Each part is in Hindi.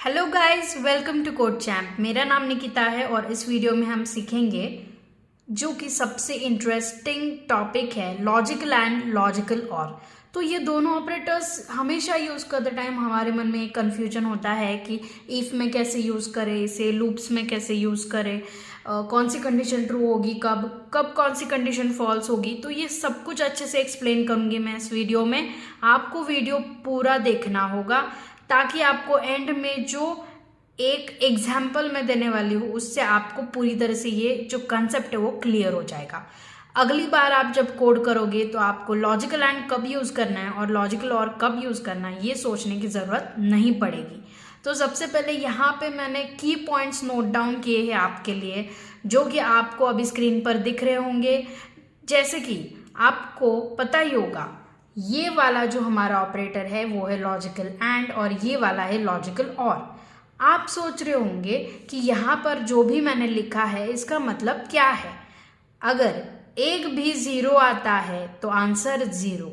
Hello guys, welcome to Code Champ. मेरा नाम निकिता है और इस वीडियो में हम सीखेंगे जो कि सबसे इंटरेस्टिंग टॉपिक है, लॉजिकल एंड लॉजिकल और। तो ये दोनों ऑपरेटर्स हमेशा यूज़ करते टाइम हमारे मन में एक कन्फ्यूजन होता है कि इफ़ में कैसे यूज़ करें इसे, लूप्स में कैसे यूज़ करें, कौन सी कंडीशन ट्रू होगी, कब कब कौन सी कंडीशन फॉल्स होगी। तो ये सब कुछ अच्छे से एक्सप्लेन करूँगी मैं इस वीडियो में। आपको वीडियो पूरा देखना होगा ताकि आपको एंड में जो एक एग्जाम्पल मैं देने वाली हूँ उससे आपको पूरी तरह से ये जो कंसेप्ट है वो क्लियर हो जाएगा। अगली बार आप जब कोड करोगे तो आपको लॉजिकल एंड कब यूज़ करना है और लॉजिकल और कब यूज़ करना है ये सोचने की ज़रूरत नहीं पड़ेगी। तो सबसे पहले यहाँ पे मैंने की पॉइंट्स नोट डाउन किए हैं आपके लिए, जो कि आपको अभी स्क्रीन पर दिख रहे होंगे। जैसे कि आपको पता ही होगा, ये वाला जो हमारा ऑपरेटर है वो है लॉजिकल एंड और ये वाला है लॉजिकल और। आप सोच रहे होंगे कि यहाँ पर जो भी मैंने लिखा है इसका मतलब क्या है। अगर एक भी ज़ीरो आता है तो आंसर ज़ीरो,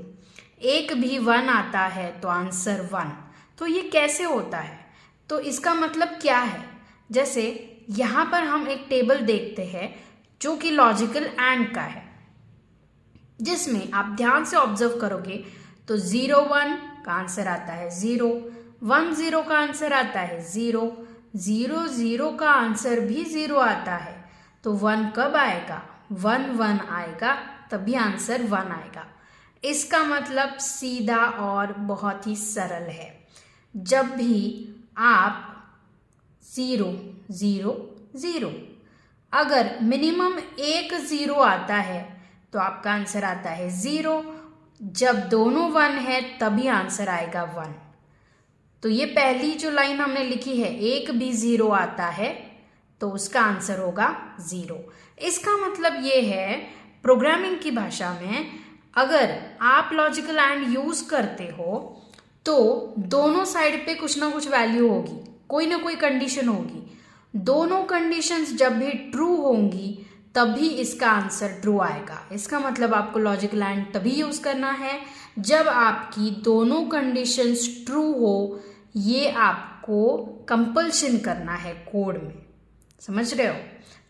एक भी वन आता है तो आंसर वन। तो ये कैसे होता है, तो इसका मतलब क्या है। जैसे यहाँ पर हम एक टेबल देखते हैं जो कि लॉजिकल एंड का है, जिसमें आप ध्यान से ऑब्जर्व करोगे तो 0 1 का आंसर आता है 0, 1 0 का आंसर आता है 0, 0 0 का आंसर भी 0 आता है। तो 1 कब आएगा, 1 1 आएगा, तभी आंसर 1 आएगा। इसका मतलब सीधा और बहुत ही सरल है। जब भी आप 0 0 0, अगर मिनिमम एक 0 आता है तो आपका आंसर आता है 0। जब दोनों 1 है तभी आंसर आएगा 1। तो ये पहली जो लाइन हमने लिखी है, एक भी 0 आता है तो उसका आंसर होगा 0। इसका मतलब ये है, प्रोग्रामिंग की भाषा में अगर आप लॉजिकल एंड यूज करते हो तो दोनों साइड पे कुछ ना कुछ वैल्यू होगी, कोई ना कोई कंडीशन होगी। दोनों कंडीशंस जब भी ट्रू होंगी तभी इसका आंसर ट्रू आएगा। इसका मतलब आपको लॉजिकल एंड तभी यूज करना है जब आपकी दोनों कंडीशंस ट्रू हो। ये आपको कंपल्शन करना है कोड में, समझ रहे हो।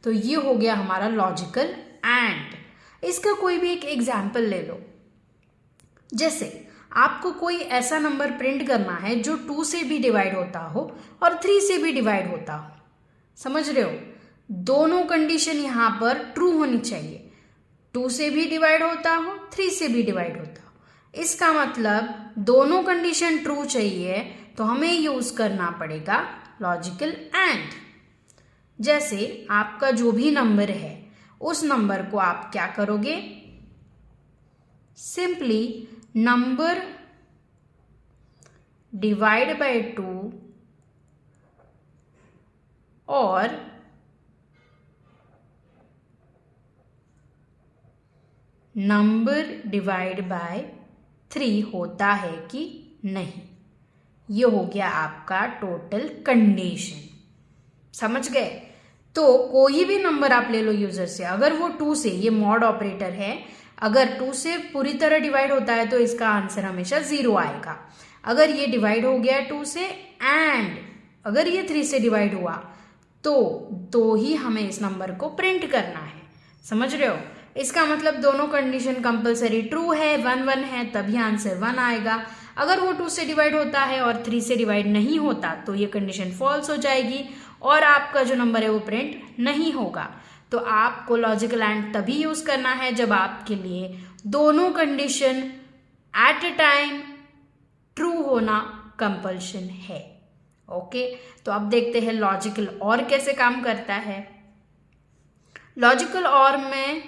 तो ये हो गया हमारा लॉजिकल एंड। इसका कोई भी एक एग्जाम्पल ले लो। जैसे आपको कोई ऐसा नंबर प्रिंट करना है जो 2 से भी डिवाइड होता हो और 3 से भी डिवाइड होता हो, समझ रहे हो। दोनों कंडीशन यहाँ पर ट्रू होनी चाहिए, 2 से भी डिवाइड होता हो, 3 से भी डिवाइड होता हो। इसका मतलब दोनों कंडीशन ट्रू चाहिए तो हमें यूज करना पड़ेगा लॉजिकल एंड। जैसे आपका जो भी नंबर है उस नंबर को आप क्या करोगे, सिंपली नंबर डिवाइड बाय 2 और नंबर डिवाइड बाय 3 होता है कि नहीं। ये हो गया आपका टोटल कंडीशन, समझ गए। तो कोई भी नंबर आप ले लो यूजर से, अगर वो 2 से, ये मॉड ऑपरेटर है, अगर 2 से पूरी तरह डिवाइड होता है तो इसका आंसर हमेशा 0 आएगा। अगर ये डिवाइड हो गया 2 से एंड अगर ये 3 से डिवाइड हुआ तो ही हमें इस नंबर को प्रिंट करना है, समझ रहे हो। इसका मतलब दोनों कंडीशन कंपलसरी ट्रू है, 1 1 है तभी आंसर 1 आएगा। अगर वो 2 से डिवाइड होता है और 3 से डिवाइड नहीं होता तो ये कंडीशन फॉल्स हो जाएगी और आपका जो नंबर है वो प्रिंट नहीं होगा। तो आपको लॉजिकल एंड तभी यूज करना है जब आपके लिए दोनों condition at A time true होना कंपल्शन है। ओके, तो अब देखते हैं लॉजिकल और कैसे काम करता है। लॉजिकल और में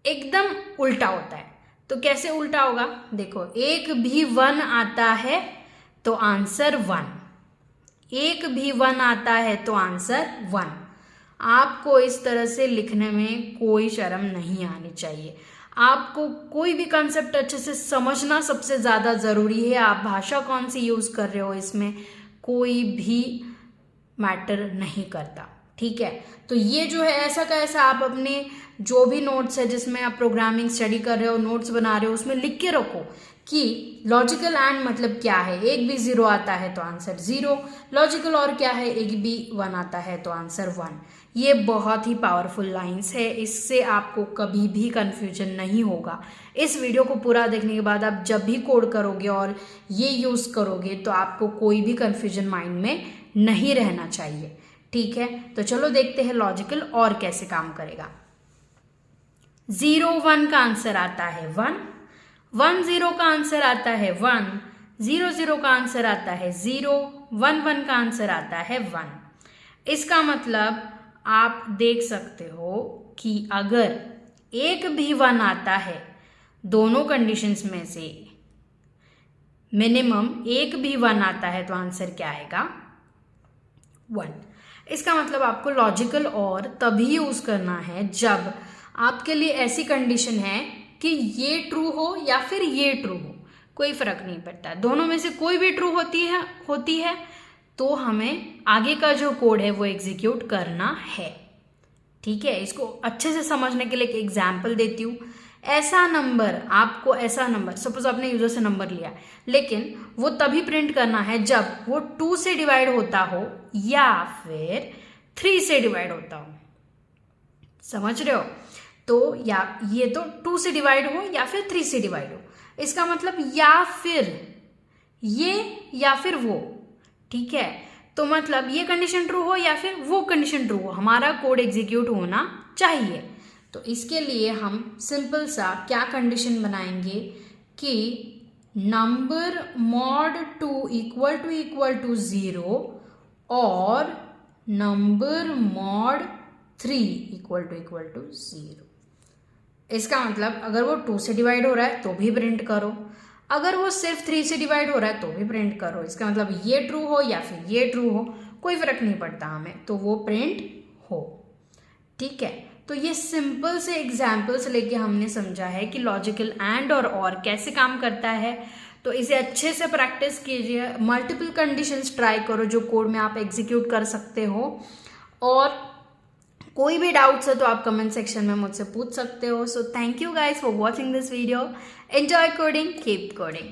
एकदम उल्टा होता है। तो कैसे उल्टा होगा, देखो, एक भी 1 आता है तो आंसर 1, एक भी 1 आता है तो आंसर 1। आपको इस तरह से लिखने में कोई शर्म नहीं आनी चाहिए। आपको कोई भी कंसेप्ट अच्छे से समझना सबसे ज़्यादा ज़रूरी है। आप भाषा कौन सी यूज़ कर रहे हो इसमें कोई भी मैटर नहीं करता, ठीक है। तो ये जो है ऐसा का ऐसा आप अपने जो भी नोट्स है जिसमें आप प्रोग्रामिंग स्टडी कर रहे हो, नोट्स बना रहे हो, उसमें लिख के रखो कि लॉजिकल एंड मतलब क्या है, एक भी 0 आता है तो आंसर 0, लॉजिकल और क्या है, एक भी 1 आता है तो आंसर 1। ये बहुत ही पावरफुल लाइंस है, इससे आपको कभी भी कंफ्यूजन नहीं होगा। इस वीडियो को पूरा देखने के बाद आप जब भी कोड करोगे और ये यूज़ करोगे तो आपको कोई भी कंफ्यूजन माइंड में नहीं रहना चाहिए। ठीक है, तो चलो देखते हैं लॉजिकल और कैसे काम करेगा। 0 1 का आंसर आता है 1, 1 0 का आंसर आता है 1, 0 0 का आंसर आता है 0, 1 1 का आंसर आता है 1। इसका मतलब आप देख सकते हो कि अगर एक भी 1 आता है, दोनों कंडीशंस में से मिनिमम एक भी 1 आता है तो आंसर क्या आएगा, 1। इसका मतलब आपको लॉजिकल और तभी यूज करना है जब आपके लिए ऐसी कंडीशन है कि ये ट्रू हो या फिर ये ट्रू हो, कोई फर्क नहीं पड़ता, दोनों में से कोई भी ट्रू होती है तो हमें आगे का जो कोड है वो एग्जीक्यूट करना है। ठीक है, इसको अच्छे से समझने के लिए एक एग्जाम्पल देती हूँ। ऐसा नंबर सपोज आपने यूजर से नंबर लिया, लेकिन वो तभी प्रिंट करना है जब वो 2 से डिवाइड होता हो या फिर 3 से डिवाइड होता हो। समझ रहे हो? तो या ये तो 2 से डिवाइड हो या फिर 3 से डिवाइड हो, इसका मतलब या फिर ये या फिर वो। ठीक है, तो मतलब ये कंडीशन ट्रू हो या फिर वो कंडीशन ट्रू हो, हमारा कोड एग्जीक्यूट होना चाहिए। तो इसके लिए हम सिंपल सा क्या कंडीशन बनाएंगे कि नंबर मॉड 2 इक्वल टू 0 और नंबर मॉड 3 इक्वल टू 0। इसका मतलब अगर वो 2 से डिवाइड हो रहा है तो भी प्रिंट करो, अगर वो सिर्फ 3 से डिवाइड हो रहा है तो भी प्रिंट करो। इसका मतलब ये ट्रू हो या फिर ये ट्रू हो, कोई फर्क नहीं पड़ता हमें, तो वो प्रिंट हो। ठीक है, तो ये सिंपल से एग्जाम्पल्स लेके हमने समझा है कि लॉजिकल एंड और कैसे काम करता है। तो इसे अच्छे से प्रैक्टिस कीजिए, मल्टीपल कंडीशंस ट्राई करो जो कोड में आप एग्जीक्यूट कर सकते हो, और कोई भी डाउट्स है तो आप कमेंट सेक्शन में मुझसे पूछ सकते हो। So thank you guys for watching this video. Enjoy coding, keep coding.